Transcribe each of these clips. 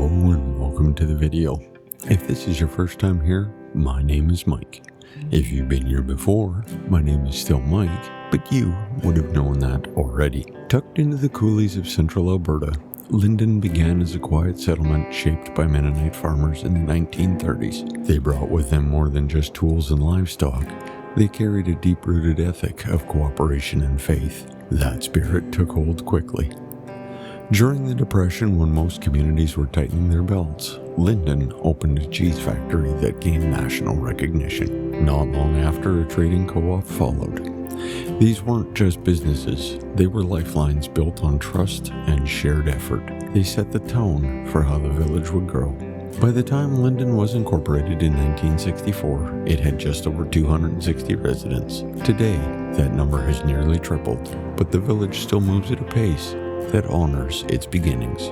Hello and welcome to the video. If this is your first time here, my name is Mike. If you've been here before, my name is still Mike, but you would have known that already. Tucked into the coulees of central Alberta, Linden began as a quiet settlement shaped by Mennonite farmers in the 1930s. They brought with them more than just tools and livestock. They carried a deep-rooted ethic of cooperation and faith. That spirit took hold quickly. During the Depression, when most communities were tightening their belts, Linden opened a cheese factory that gained national recognition. Not long after, a trading co-op followed. These weren't just businesses, they were lifelines built on trust and shared effort. They set the tone for how the village would grow. By the time Linden was incorporated in 1964, it had just over 260 residents. Today, that number has nearly tripled, but the village still moves at a pace that honors its beginnings.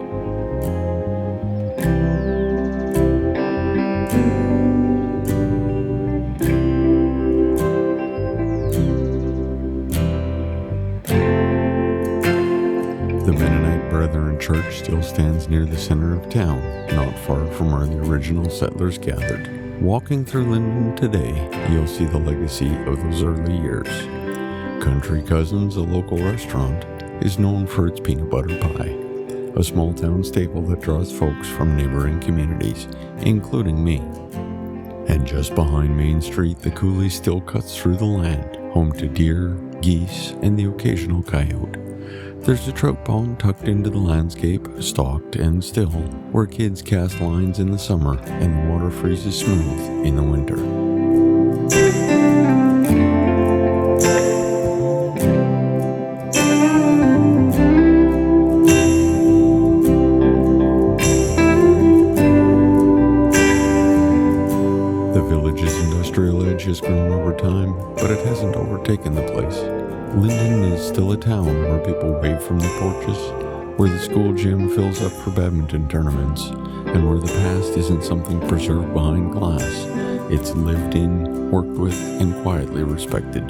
The Mennonite Brethren Church still stands near the center of town, not far from where the original settlers gathered. Walking through Linden today, you'll see the legacy of those early years. Country Cousins, a local restaurant, is known for its peanut butter pie, a small town staple that draws folks from neighboring communities, including me. And just behind Main Street, the Coulee still cuts through the land, home to deer, geese, and the occasional coyote. There's a trout pond tucked into the landscape, stocked and still, where kids cast lines in the summer and the water freezes smooth in the winter. The village's industrial edge has grown over time, but it hasn't overtaken the place. Linden is still a town where people wave from their porches, where the school gym fills up for badminton tournaments, and where the past isn't something preserved behind glass. It's lived in, worked with, and quietly respected.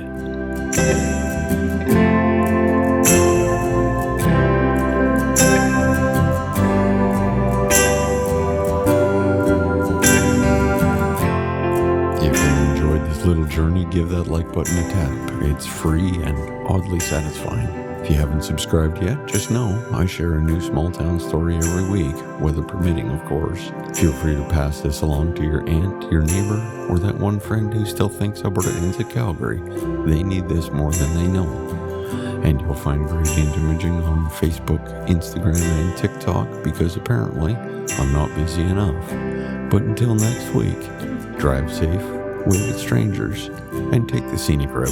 Little journey, give that like button a tap. It's free and oddly satisfying. If you haven't subscribed yet, just know I share a new small town story every week, weather permitting, of course. Feel free to pass this along to your aunt, your neighbor, or that one friend who still thinks Alberta ends at Calgary. They need this more than they know. And you'll find gradient imaging on Facebook, Instagram, and TikTok because apparently I'm not busy enough. But until next week, drive safe, wave at strangers, and take the scenic route.